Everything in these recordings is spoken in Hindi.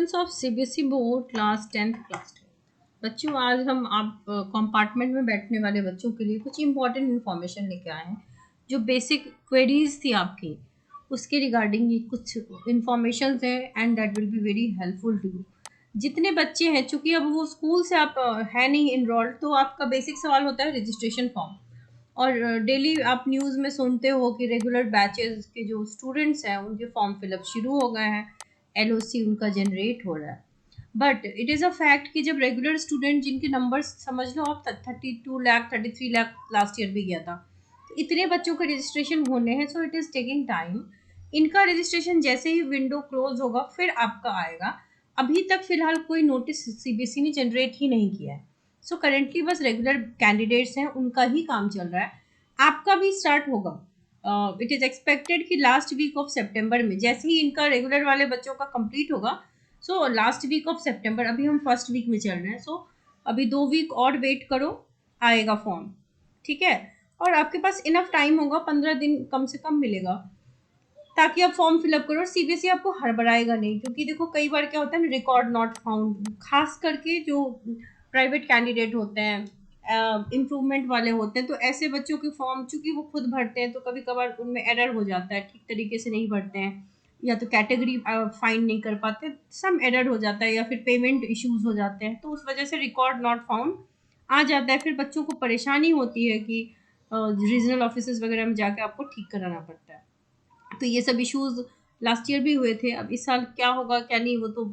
Students of CBSE board class 10th class 12 बच्चों, आज हम आप कंपार्टमेंट में बैठने वाले बच्चों के लिए कुछ इंपॉर्टेंट इन्फॉर्मेशन लेके आए हैं। जो बेसिक क्वेरीज थी आपकी, उसके रिगार्डिंग ये कुछ इन्फॉर्मेशन है and that will be very helpful to you. जितने बच्चे हैं, चूंकि अब वो स्कूल से आप है नहीं इनरोल्ड, तो आपका बेसिक सवाल होता है रजिस्ट्रेशन फॉर्म। और डेली आप न्यूज़ में सुनते हो कि रेगुलर बैचेस के जो स्टूडेंट्स हैं उनके फॉर्म फिलअप शुरू हो गए हैं, एलओसी उनका जनरेट हो रहा है। But it is a fact कि जब रेगुलर स्टूडेंट जिनके नंबर्स समझ लो आप 32 लाख 33 लाख लास्ट ईयर भी गया था, तो इतने बच्चों का रजिस्ट्रेशन होने हैं, so it is taking time. इनका रजिस्ट्रेशन जैसे ही विंडो क्लोज होगा फिर आपका आएगा। अभी तक फिलहाल कोई नोटिस सीबीएसई ने जनरेट ही नहीं किया है। सो करेंटली बस रेगुलर कैंडिडेट्स हैं, उनका ही काम चल रहा है। आपका भी स्टार्ट होगा। इट इज़ एक्सपेक्टेड कि लास्ट वीक ऑफ सितंबर में, जैसे ही इनका रेगुलर वाले बच्चों का कंप्लीट होगा, सो लास्ट वीक ऑफ सितंबर, अभी हम फर्स्ट वीक में चल रहे हैं, सो अभी 2 वीक और वेट करो, आएगा फॉर्म। ठीक है। और आपके पास इनफ टाइम होगा, 15 दिन कम से कम मिलेगा, ताकि आप फॉर्म फिलअप करो। और सीबीएसई आपको हड़बड़ाएगा नहीं, क्योंकि देखो कई बार क्या होता है ना, रिकॉर्ड नॉट फाउंड, खास करके जो प्राइवेट कैंडिडेट होते हैं, इम्प्रूवमेंट वाले होते हैं, तो ऐसे बच्चों के फॉर्म चूंकि वो खुद भरते हैं, तो कभी कभार उनमें एरर हो जाता है, ठीक तरीके से नहीं भरते हैं, या तो कैटेगरी फाइंड नहीं कर पाते, सम एरर हो जाता है, या फिर पेमेंट इश्यूज हो जाते हैं, तो उस वजह से रिकॉर्ड नॉट फाउंड आ जाता है। फिर बच्चों को परेशानी होती है कि रीजनल ऑफिस वगैरह में जाके आपको ठीक कराना पड़ता है। तो ये सब इश्यूज लास्ट ईयर भी हुए थे। अब इस साल क्या होगा क्या नहीं, वो तो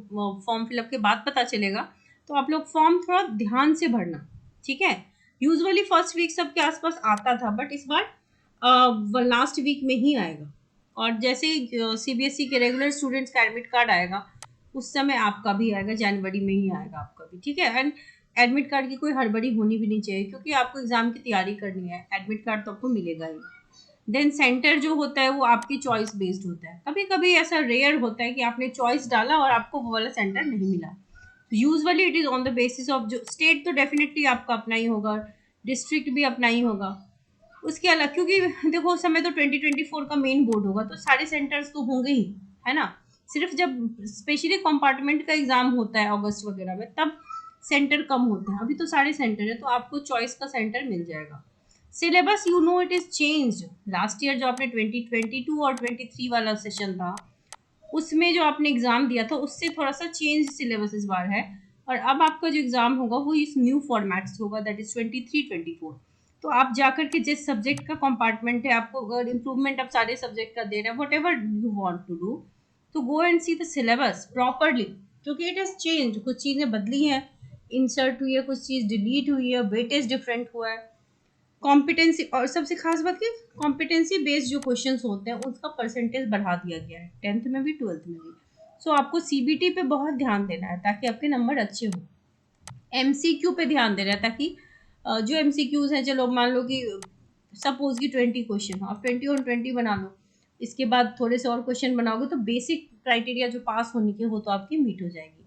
फॉर्म फिलअप के बाद पता चलेगा। तो आप लोग फॉर्म थोड़ा ध्यान से भरना, ठीक है। यूजुअली फर्स्ट वीक सबके आसपास आता था, बट इस बार लास्ट वीक में ही आएगा। और जैसे ही सीबीएसई के रेगुलर स्टूडेंट्स का एडमिट कार्ड आएगा, उस समय आपका भी आएगा, जनवरी में ही आएगा आपका भी, ठीक है। एंड एडमिट कार्ड की कोई हड़बड़ी होनी भी नहीं चाहिए, क्योंकि आपको एग्जाम की तैयारी करनी है, एडमिट कार्ड तो आपको मिलेगा ही। देन सेंटर जो होता है वो आपकी चॉइस बेस्ड होता है। कभी कभी ऐसा रेयर होता है कि आपने चॉइस डाला और आपको वो वाला सेंटर नहीं मिला। Usually it is on the basis of, जो स्टेट तो डेफिनेटली आपका अपना ही होगा, डिस्ट्रिक्ट भी अपना ही होगा। उसके अलावा, क्योंकि देखो उस समय तो 2024 का मेन बोर्ड होगा, तो सारे सेंटर्स तो होंगे ही, है ना। सिर्फ जब स्पेशली कंपार्टमेंट का एग्जाम होता है अगस्त वगैरह में, तब सेंटर कम होते हैं। अभी तो सारे सेंटर है, तो आपको चॉइस का सेंटर मिल जाएगा। Syllabus you know it is changed. Last year जो आपने 2022 और 23 वाला सेशन था, उसमें जो आपने एग्जाम दिया था, उससे थोड़ा सा चेंज सिलेबस इस बार है। और अब आपका जो एग्जाम होगा वो इस न्यू फॉर्मेट से होगा, दैट इज 23-24। तो आप जाकर के जिस सब्जेक्ट का कंपार्टमेंट है, आपको अगर इम्प्रूवमेंट आप सारे सब्जेक्ट का दे रहे हैं, whatever you want to do, तो go and see the syllabus properly, क्योंकि इट इज चेंज। कुछ चीज़ें बदली हैं, इंसर्ट हुई है, कुछ चीज़ डिलीट हुई है, वेटेज डिफरेंट हुआ है, कॉम्पिटेंसी, और सबसे खास बात कि कॉम्पिटेंसी बेस्ड जो क्वेश्चंस होते हैं उसका परसेंटेज बढ़ा दिया गया है, 10th में भी 12th में भी। सो आपको सीबीटी पे बहुत ध्यान देना है, ताकि आपके नंबर अच्छे हों। एमसीक्यू पे ध्यान देना है, ताकि जो एमसीक्यूज हैं, चलो मान लो कि सपोज कि 20 क्वेश्चन हो, आप 20 और 20 बना लो, इसके बाद थोड़े से और क्वेश्चन बनाओगे, तो बेसिक क्राइटेरिया जो पास होने के, वो तो आपकी मीट हो जाएगी।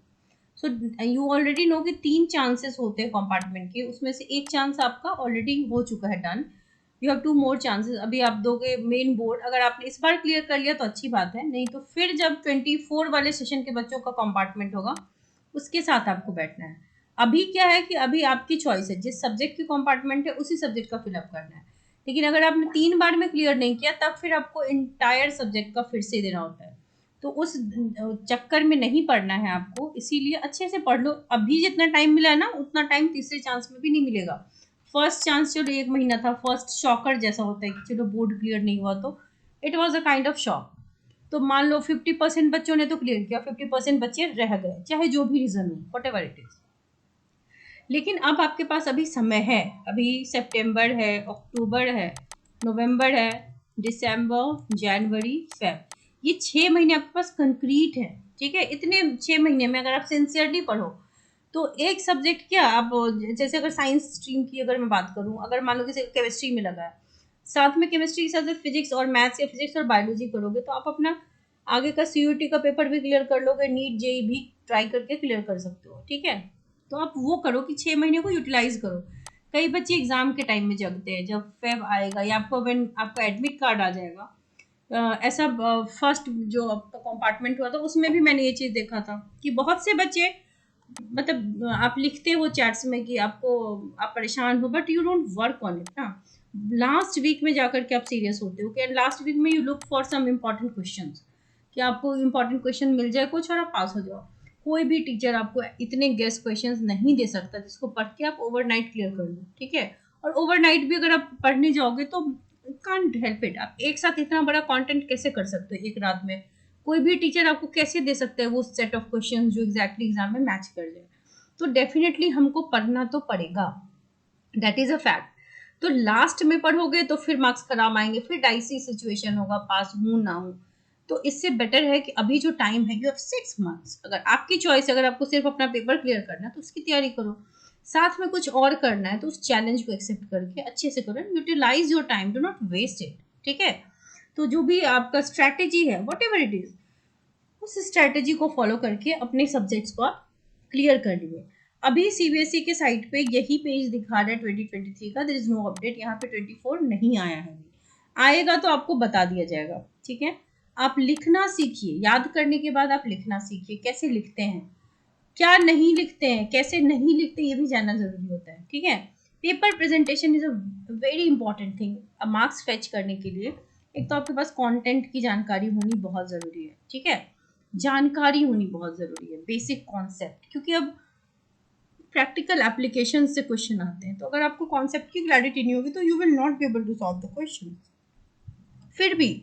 सो यू ऑलरेडी नो कि 3 चांसेस होते हैं कंपार्टमेंट के, उसमें से एक चांस आपका ऑलरेडी हो चुका है, done. You have 2 more chances, अभी आप दोगे मेन बोर्ड। अगर आपने इस बार क्लियर कर लिया तो अच्छी बात है, नहीं तो फिर जब 24 वाले सेशन के बच्चों का कंपार्टमेंट होगा, उसके साथ आपको बैठना है। अभी क्या है कि अभी आपकी चॉइस है, जिस सब्जेक्ट की कंपार्टमेंट है उसी सब्जेक्ट का फिलअप करना है। लेकिन अगर आपने 3 बार में क्लियर नहीं किया, तब फिर आपको इंटायर सब्जेक्ट का फिर से देना होता है। तो उस चक्कर में नहीं पढ़ना है आपको, इसीलिए अच्छे से पढ़ लो। अभी जितना टाइम मिला है ना, उतना टाइम तीसरे चांस में भी नहीं मिलेगा। फर्स्ट चांस चलो 1 महीना था, फर्स्ट शॉकर जैसा होता है कि चलो बोर्ड क्लियर नहीं हुआ, तो it was a kind of shock. तो मान लो 50% बच्चों ने तो क्लियर किया, 50% बच्चे रह गए, चाहे जो भी रीजन हो, वट एवर इट इज। लेकिन अब आपके पास अभी समय है, अभी सितंबर है, अक्टूबर है, नवंबर है, दिसंबर, जनवरी, फेब, ये 6 महीने आपके पास कंक्रीट है, ठीक है। इतने 6 महीने में अगर आप सिंसियरली पढ़ो, तो एक सब्जेक्ट क्या, आप जैसे अगर साइंस स्ट्रीम की अगर मैं बात करूं, अगर मान लो किसी केमिस्ट्री में लगा है, साथ में केमिस्ट्री के साथ फिजिक्स और मैथ्स या फिजिक्स और बायोलॉजी करोगे, तो आप अपना आगे का सीयूटी का पेपर भी क्लियर कर लोगे, नीट जेई भी ट्राई करके क्लियर कर सकते हो, ठीक है। तो आप वो करो कि 6 महीने को यूटिलाइज करो। कई बच्चे एग्जाम के टाइम में जगते हैं, जब फेब आएगा या आपको व्हेन आपका एडमिट कार्ड आ जाएगा, ऐसा फर्स्ट जो आपका कंपार्टमेंट हुआ था उसमें भी मैंने ये चीज़ देखा था कि बहुत से बच्चे, मतलब आप लिखते हो चैट्स में कि आपको, आप परेशान हो, but you don't work on it ना। लास्ट वीक में जाकर के आप सीरियस होते हो कि लास्ट वीक में you look for some important questions, कि आपको इम्पॉर्टेंट क्वेश्चन मिल जाए कुछ और आप पास हो जाओ। कोई भी टीचर आपको इतने गेस्ट क्वेश्चंस नहीं दे सकता जिसको पढ़ के आप ओवरनाइट क्लियर कर लो, ठीक है। और ओवरनाइट भी अगर आप पढ़ने जाओगे तो कांट हेल्प इट, आप एक साथ इतना बड़ा कंटेंट कैसे कर सकते हो एक रात में? कोई भी टीचर आपको कैसे दे सकता है वो सेट ऑफ क्वेश्चंस जो एग्जैक्टली एग्जाम में मैच कर जाए? तो डेफिनेटली हमको पढ़ना तो पड़ेगा, दैट इज अ फैक्ट। तो लास्ट में पढ़ोगे तो फिर मार्क्स खराब आएंगे, फिर डाइसी सिचुएशन होगा, पास हूँ ना हूँ। तो इससे बेटर है कि अभी जो टाइम है, यू हैव 6 मंथ्स, अगर आपकी चॉइस, अगर आपको सिर्फ अपना पेपर क्लियर करना है तो उसकी तैयारी करो, साथ में कुछ और करना है तो उस चैलेंज को एक्सेप्ट करके अच्छे से करो, utilise your time, do not waste it, ठीक है। तो जो भी आपका स्ट्रैटेजी है, वट एवर इट इज, उस स्ट्रैटेजी को फॉलो करके अपने सब्जेक्ट्स को आप क्लियर कर लिए। अभी सीबीएसई के साइट पे यही पेज दिखा रहा है 2023 का, देयर इज नो अपडेट, यहाँ पे 24 नहीं आया है। आएगा तो आपको बता दिया जाएगा, ठीक है। आप लिखना सीखिए, याद करने के बाद आप लिखना सीखिए, कैसे लिखते हैं, क्या नहीं लिखते हैं, कैसे नहीं लिखते, ये भी जानना जरूरी होता है, ठीक है। Paper presentation is a very important thing marks fetch करने के लिए। एक तो आपके पास कंटेंट की जानकारी होनी बहुत जरूरी है, ठीक है, जानकारी होनी बहुत जरूरी है, बेसिक कॉन्सेप्ट, क्योंकि अब प्रैक्टिकल एप्लीकेशन से क्वेश्चन आते हैं, तो अगर आपको कॉन्सेप्ट की क्लैरिटी नहीं होगी तो you will not be able to solve the question. फिर भी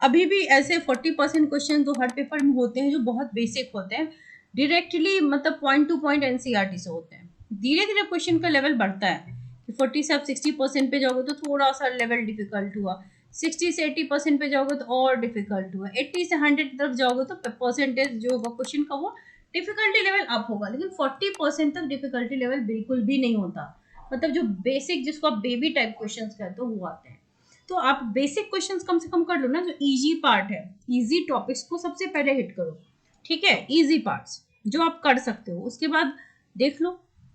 अभी भी ऐसे 40% क्वेश्चन तो हर पेपर में होते हैं जो बहुत बेसिक होते हैं, डायरेक्टली मतलब पॉइंट टू पॉइंट एनसीईआरटी से होते हैं। धीरे धीरे क्वेश्चन का लेवल बढ़ता है कि 40 से आप 60% पे जाओगे तो थोड़ा सा लेवल डिफिकल्ट हुआ, 60 से 80% पे जाओगे तो और डिफिकल्ट हुआ, 80 से 100 की तरफ जाओगे तो परसेंटेज जो होगा क्वेश्चन का वो डिफिकल्टी लेवल अप होगा। लेकिन 40% तक डिफिकल्टी लेवल बिल्कुल भी नहीं होता, मतलब जो बेसिक जिसको आप बेबी टाइप क्वेश्चन कहते हो वो आते हैं। तो आप बेसिक क्वेश्चंस कम से कम कर लो ना, जो इजी पार्ट है, इजी टॉपिक्स को सबसे पहले हिट करो, ठीक है, इजी पार्ट्स जो आप कर सकते हो, उसके बाद देख लो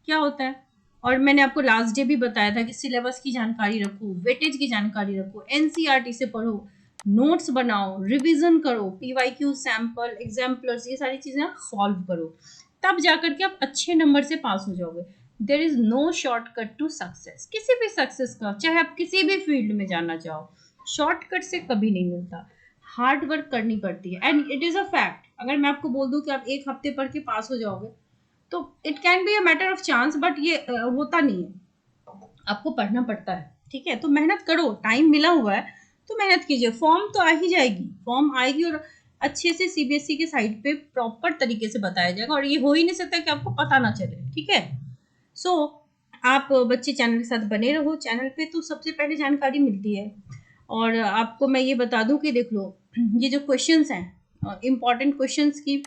क्या होता है। और मैंने आपको लास्ट डे भी बताया था कि सिलेबस की जानकारी रखो, वेटेज की जानकारी रखो, एनसीईआरटी से पढ़ो, नोट्स बनाओ, रिवीजन करो, पीवाईक्यू, सैंपल, एग्जाम्पलर्स, ये सारी चीजें आप सॉल्व करो, तब जाकर के आप अच्छे नंबर से पास हो जाओगे। There is no shortcut to success, किसी भी सक्सेस का, चाहे आप किसी भी फील्ड में जाना चाहो, शॉर्टकट से कभी नहीं मिलता, हार्ड वर्क करनी पड़ती है, and it is a fact. अगर मैं आपको बोल दूं कि आप एक हफ्ते पढ़ के पास हो जाओगे तो it can be a matter of chance, but ये होता नहीं है, आपको पढ़ना पड़ता है, ठीक है। तो मेहनत करो, टाइम मिला हुआ है तो मेहनत कीजिए, फॉर्म तो आ ही जाएगी, फॉर्म आएगी और अच्छे से सीबीएसई के साइट पे प्रॉपर तरीके से बताया जाएगा, और ये हो ही नहीं सकता कि आपको पता ना चले, ठीक है। सो आप बच्चे चैनल के साथ बने रहो, चैनल पे तो सबसे पहले जानकारी मिलती है। और आपको मैं ये बता दूं कि देख लो, ये जो क्वेश्चंस हैं, इंपॉर्टेंट क्वेश्चंस की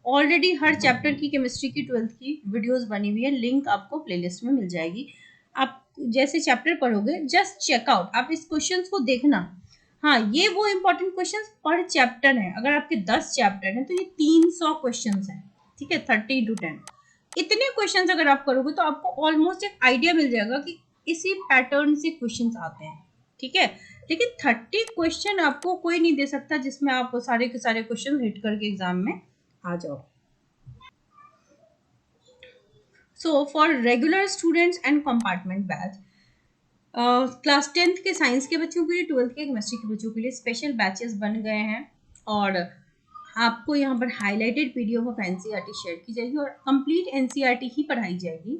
ऑलरेडी हर चैप्टर की, केमिस्ट्री की 12th की वीडियोस बनी हुई है, लिंक आपको प्लेलिस्ट में मिल जाएगी। आप जैसे चैप्टर पढ़ोगे जस्ट चेकआउट, आप इस क्वेश्चंस को देखना, हाँ ये वो इंपॉर्टेंट क्वेश्चंस पर चैप्टर है, अगर आपके 10 चैप्टर हैं तो ये 300 क्वेश्चंस हैं, ठीक है, 30 to 10। इतने क्वेश्चंस अगर आप करोगे तो आपको ऑलमोस्ट एक आइडिया मिल जाएगा कि इसी पैटर्न से क्वेश्चंस आते हैं, ठीक है। लेकिन 30 क्वेश्चन आपको कोई नहीं दे सकता जिसमें आप सारे के सारे क्वेश्चन हिट करके एग्जाम में आ जाओ। So for regular students and compartment batch, class 10th के साइंस के बच्चों के लिए, 12th के केमिस्ट्री के बच्चों के लिए स्पेशल बैचेस बन गए हैं, और आपको यहाँ पर highlighted PDF of NCERT share की जाएगी और कंप्लीट एनसीईआरटी ही पढ़ाई जाएगी।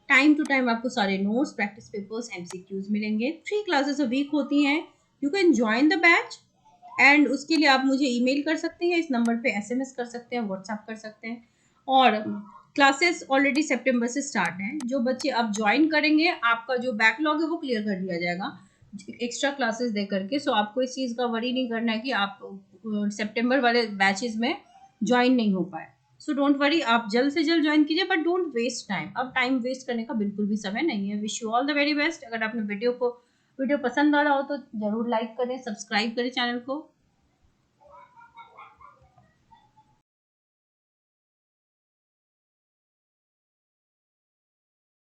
टाइम टू टाइम आपको सारे नोट्स, प्रैक्टिस पेपर्स, एमसीक्यूज मिलेंगे। 3 क्लासेस अ वीक होती हैं। You can join the batch, and उसके लिए आप मुझे ईमेल कर सकते हैं, इस नंबर पे एसएमएस कर सकते हैं, व्हाट्सएप कर सकते हैं। और क्लासेस ऑलरेडी सितंबर से स्टार्ट हैं, जो बच्चे अब ज्वाइन करेंगे आपका जो बैकलॉग है वो क्लियर कर दिया जाएगा एक्स्ट्रा क्लासेस दे करके। सो आपको इस चीज़ का वरी नहीं करना है कि आप सितंबर वाले बैचेस में ज्वाइन नहीं हो पाए। सो डोंट वरी, आप जल्द से जल्द ज्वाइन कीजिए, बट डोंट वेस्ट टाइम, अब टाइम वेस्ट करने का बिल्कुल भी समय नहीं है। Wish you all the very best. अगर आपने वीडियो पसंद आ रहा हो तो जरूर लाइक करें, सब्सक्राइब करें चैनल को।